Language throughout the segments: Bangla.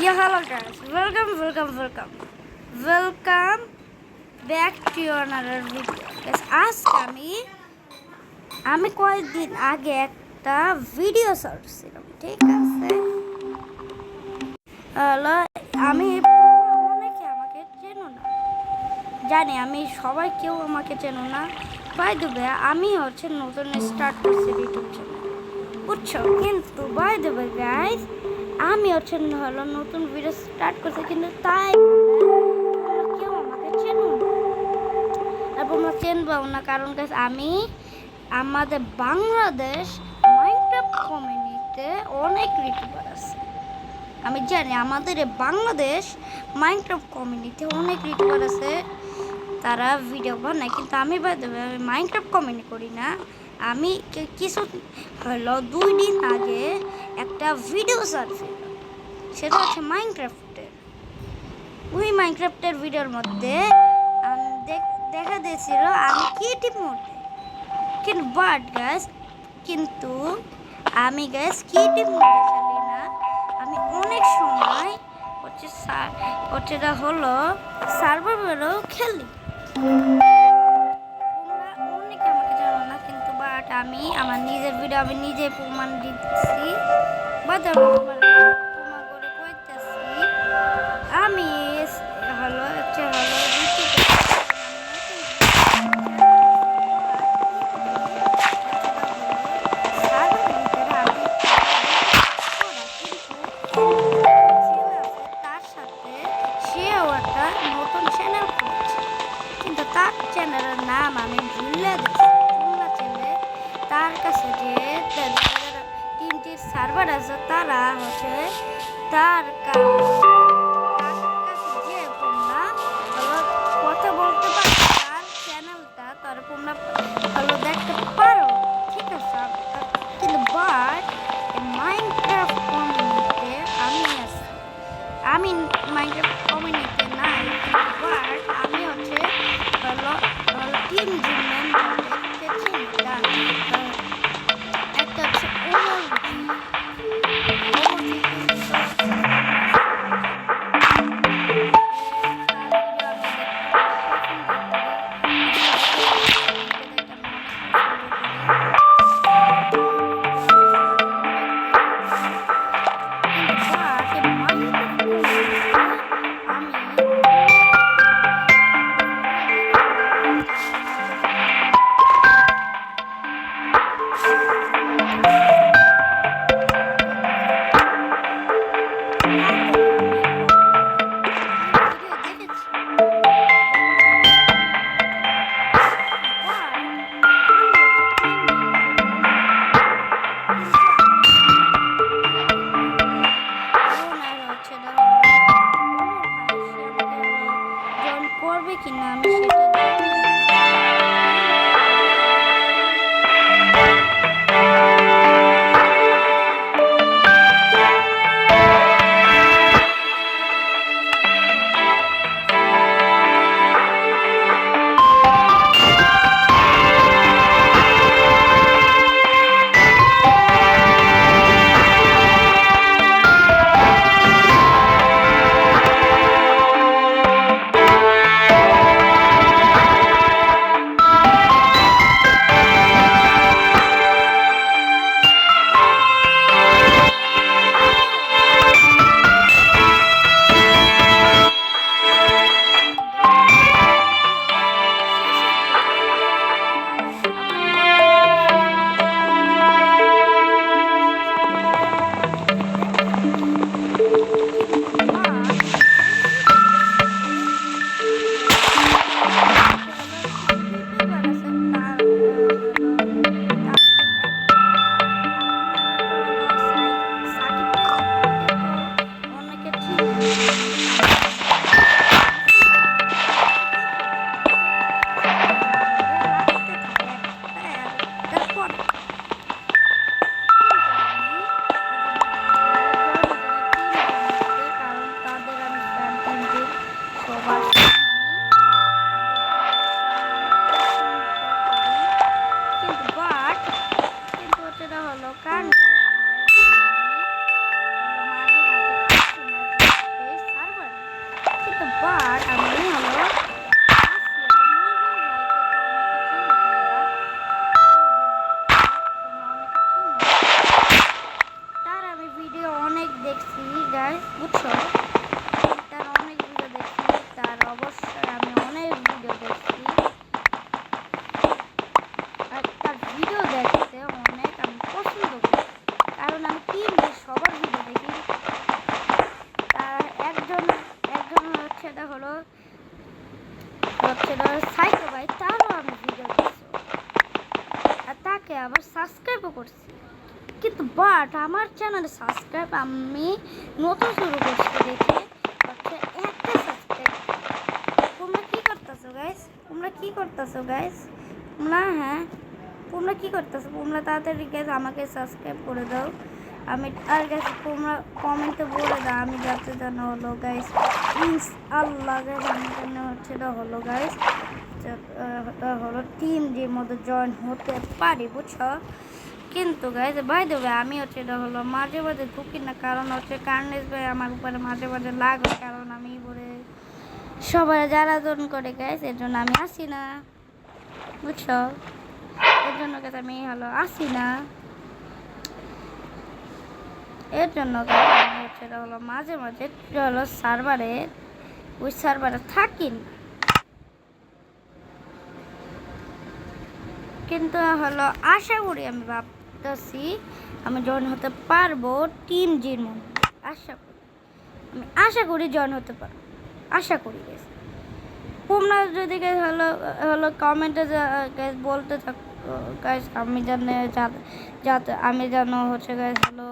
Yeah, hello guys. Welcome back to another video. Guys, আজকে আমি কয়েকদিন আগে একটা ভিডিও ছাড়ছিলাম, ঠিক আছে? হলো আমি অনেকে আমাকে চেনো না, জানি আমি সবাই কেউ আমাকে চেনো না। বাই দ্য ওয়ে আমি নতুন স্টার্ট করছি ইউটিউব চ্যানেল, বুঝছো? কিন্তু বাই দ্য ওয়ে গাইস আমি নতুন ভিডিও স্টার্ট করছি, কিন্তু তাই কেউ আমাকে চেনো না আর তোমরা চেনবাও না, কারণ গাইস আমি আমাদের বাংলাদেশ মাইনক্রাফট কমিউনিটিতে অনেক ইউটিউবার আছে। আমি জানি আমাদের বাংলাদেশ মাইনক্রাফট কমিউনিটিতে অনেক ইউটিউবার আছে, তারা ভিডিও বানায়, কিন্তু আমি মাইনক্রাফট কমিউনিটি করি না। আমি কিছু হলো 2 দিন আগে একটা ভিডিও ছাড়ছিলাম, সেটা মাইনক্রাফটের। ওই মাইনক্রাফটের ভিডিওর মধ্যে দেখা দিয়েছিল আমি ক্রিয়েটিভ মোডে, কিন্তু আমি ক্রিয়েটিভ মোডে খেলি না। আমি অনেক সময় হলো সার্ভারেও খেলি। অনেকে আমাকে জানো না, কিন্তু আমি আমার নিজের ভিডিও আমি নিজে প্রমাণ দিচ্ছি বা করে কইতেছি। আমি হলো নতুন চ্যানেল খুলেছে, কিন্তু তার চ্যানেলের নাম আমি ভুলে গেছি। তোমরা ছেলে তার কাছে যে 3টি সার্ভার আছে, তারা তার কাছে যে তোমরা কথা বলতে পারো, তার চ্যানেলটা তোমরা দেখতে পারো, ঠিক আছে? কিন্তু মাইনক্রাফট কমিউনিটিতে আমি মাইনক্রাফট কমিউনিটিতে নাই, বাট আমি টিম মেম্বারদেরকে চিনি। একটা বাট আমি হলো তার আমি ভিডিও অনেক দেখছি গাইস, বুঝছো? তার অনেক ভিডিও দেখছি, তার অবশ্যই আমি অনেক ভিডিও দেখছি, আর তার ভিডিও দেখতে অনেক আমি পছন্দ করি, কারণ আমি সবার ভিডিও দেখি। তার একজন হচ্ছে এটা হলো সাইকো ভাই, তারও আমি ভিডিও দেখছি আর তাকে আবার সাবস্ক্রাইবও করছি। কিন্তু বাট আমার চ্যানেলে সাবস্ক্রাইব আমি নতুন শুরু করছি দেখে হচ্ছে একটা সাবস্ক্রাইব। তোমরা কি করতেছো গাইস? তোমরা কি করতেছো গাইস? হ্যাঁ তোমরা কি করতেছো? তোমরা তাড়াতাড়ি গাইস আমাকে সাবস্ক্রাইব করে দাও। আমি আর গাইস তোমরা কমেন্টে বলে দাও আমি যাতে জানো হলো গাইস, ইনশাআল্লাহ গাইস আমি জানি হচ্ছে এটা হলো গাইস হলো টিম যে মধ্যে জয়েন হতে পারি, বুঝছো? কিন্তু গাইস ভাই দেবে আমি হচ্ছে এটা হলো মাঝে মাঝে ঢুকি না, কারণ হচ্ছে কার্নেস ভাই আমার উপরে মাঝে মাঝে লাগে, কারণ আমি বলে সবাই জ্বালাতন করে গাইস, এর জন্য আমি আসি না, বুঝছো? এর জন্য গাইস আমি হলো আসি না, এর জন্য গাইস আমি হচ্ছে এটা হলো মাঝে মাঝে হলো ওই সার্ভারে থাকি না। কিন্তু হলো আশা করি আমি ভাবতেছি আমি জয়েন হতে পারবো টিম জির মধ্যে, আশা করি জয়েন হতে পারবো, আশা করি গেছে। তোমরা যদি হলো কমেন্টে বলতে থাকো গাইস, আমি যাতে আমি জানো হচ্ছে গাইস হলো,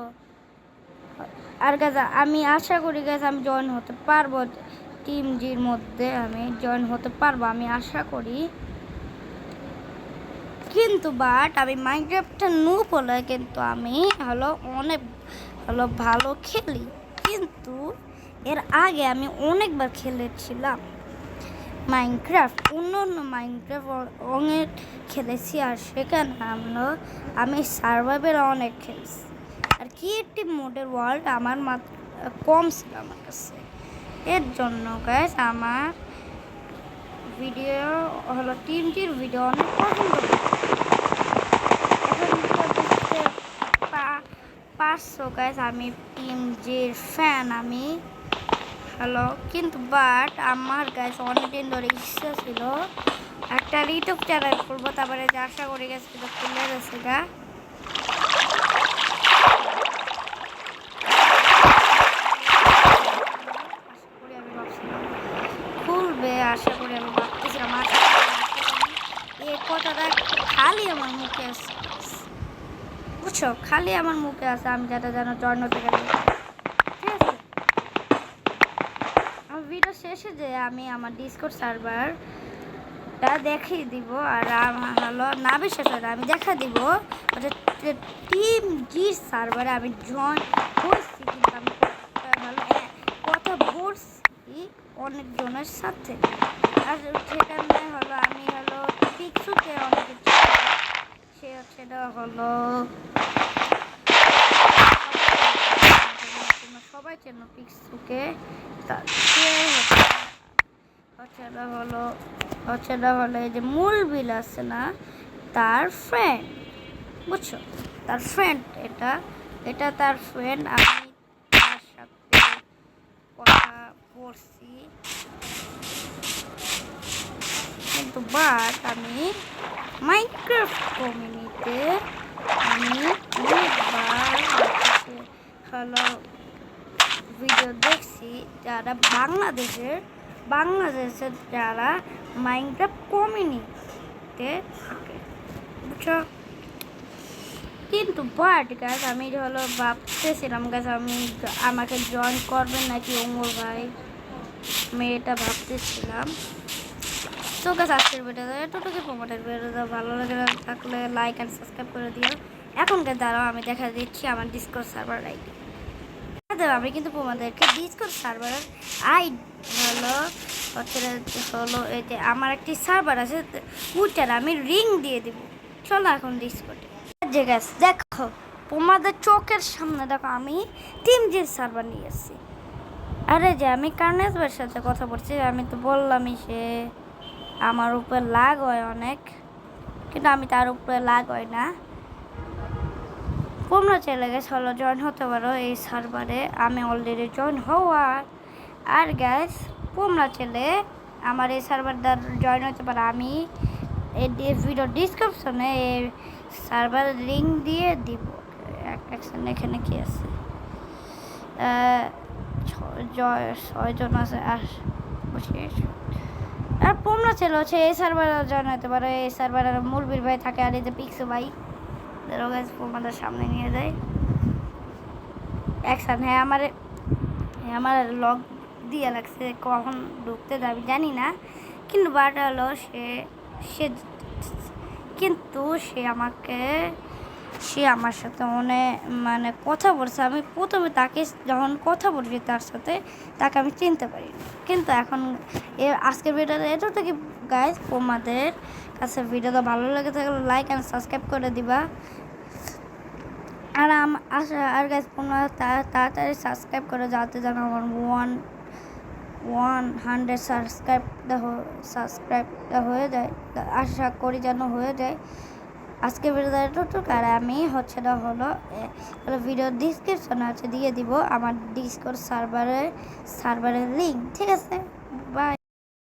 আর গাইস আমি আশা করি গাইস আমি জয়েন হতে পারবো টিম জির মধ্যে, আমি জয়েন হতে পারবো আমি আশা করি। কিন্তু বাট আমি মাইনক্রাফটটা নুব হলে কিন্তু আমি হলো অনেক হলো ভালো খেলি, কিন্তু এর আগে আমি অনেকবার খেলেছিলাম মাইনক্রাফট, অন্য মাইনক্রাফট অনেক খেলেছি, আর সেখানে আমি সার্ভাইভাল অনেক খেলছি, আর ক্রিয়েটিভ মোডের ওয়ার্ল্ড আমার কম ছিল আমার কাছে। এর জন্য গাইস আমার ভিডিও হলো টিমটির ভিডিও অনেক পছন্দ করি। পারছো গাইস আমি টিম জির ফ্যান আমি হ্যালো, কিন্তু বাট আমার গাইস অনেকদিন ধরে ইচ্ছা ছিল একটা ইউটিউব চ্যানেল করবো, তারপরে যে আশা করি গেছে খুলে গেছে গা। খুলবে আশা করি আমি ভাবতেছিলাম, এই কথাটা খালি আমার মুখে আছে, বুঝছো? খালি আমার মুখে আছে, আমি যাতে যেন জয়েন হতে গেলে, ঠিক আছে? আমার ভিডিও শেষে যে আমি আমার ডিসকর্ড সার্ভারটা দেখিয়ে দিব, আর হলো না বিশ্বাস হয় আমি দেখা দিব টিম জি সার্ভারে আমি জয়েন হয়েছি, কিন্তু আমি ভালো কথা বলছি অনেকজনের সাথে, আর সেখানে হলো আমি হলো পিকসুকে অনেক সে হচ্ছে হলো সবাই চেনো পিকসুকে, হচ্ছে এই যে মূল বিল আছে না তার ফ্রেন্ড, বুঝছো? তার ফ্রেন্ড এটা তার ফ্রেন্ড, আমি তার সাথে কথা বলছি, কিন্তু বাট আমি মাইনক্রাফট কমিউনিটিতে আমি অনেকবার হলো ভিডিও দেখছি যারা বাংলাদেশের যারা মাইনক্রাফট কমিউনিটিতে থাকে, বুঝছো? কিন্তু বাট গাছ আমি হলো ভাবতেছিলাম গাছ আমাকে জয়েন করবেন নাকি ওমর ভাই, আমি এটা ভাবতেছিলাম। তো গাছ আজকের ভিডিওটা এতটুকু, তোমাদের ভিডিওটা ভালো লাগে থাকলে লাইক অ্যান্ড সাবস্ক্রাইব করে দিও। এখনকার দ্বারাও আমি দেখা দিচ্ছি আমার ডিসকর্ড সার্ভার আইডি, আমি কিন্তু তোমাদেরকে ডিসকর্ড সার্ভারের আইডি হলো এই যে আমার একটি সার্ভার আছে ওইটার আমি রিং দিয়ে দিব। চলো এখন ডিসকর্ডে যে গাছ দেখো তোমাদের চোখের সামনে দেখো আমি টিম জির সার্ভার নিয়ে এসেছি, আরে যে আমি কার্নেস ভাইয়ের সাথে কথা বলছি, আমি তো বললামই সে আমার উপরে লাগ হয় অনেক, কিন্তু আমি তার উপরে লাগ হয় না। তোমরা চলে গেছে হলো জয়েন হতে পারো এই সার্ভারে, আমি অলরেডি জয়েন হওয়ার। আর গ্যাস তোমরা চলে আমার এই সার্ভারটা জয়েন হতে পারো, আমি এই ভিডিও ডিসক্রিপশনে এই সার্ভারের লিঙ্ক দিয়ে দিব। এখানে কি আছে, 6 জন আছে আর আর তোমরা ছিল হচ্ছে এই সার্ভারে জয়েন হতে পারো। এই সার্ভারের মুরবির ভাই থাকে, আর এই যে পিক্সু ভাই তোমাদের সামনে নিয়ে যায় অ্যাকশন। হ্যাঁ আমার লগ দিয়ে লাগছে, কখন ঢুকতে যাবি জানি না, কিন্তু বাট হলো সে কিন্তু সে আমার সাথে মানে কথা বলছে। আমি প্রথমে তাকে যখন কথা বলছি তার সাথে, তাকে আমি চিনতে পারি, কিন্তু এখন আজকের ভিডিওটা এটা থেকে গাইজ, তোমাদের কাছে ভিডিওটা ভালো লেগে থাকলে লাইক অ্যান্ড সাবস্ক্রাইব করে দিবা। আর আর গাইজ তোমরা তাড়াতাড়ি সাবস্ক্রাইব করে যাতে যেন আমার 100 সাবস্ক্রাইবটা হয়ে যায়, আশা করি যেন হয়ে যায়। আজকে ভিডিওটা আর আমি হচ্ছে না হলো ভিডিও ডিসক্রিপশনে আছে দিয়ে দিব আমার ডিসকর্ড সার্ভারের লিঙ্ক, ঠিক আছে? বাই।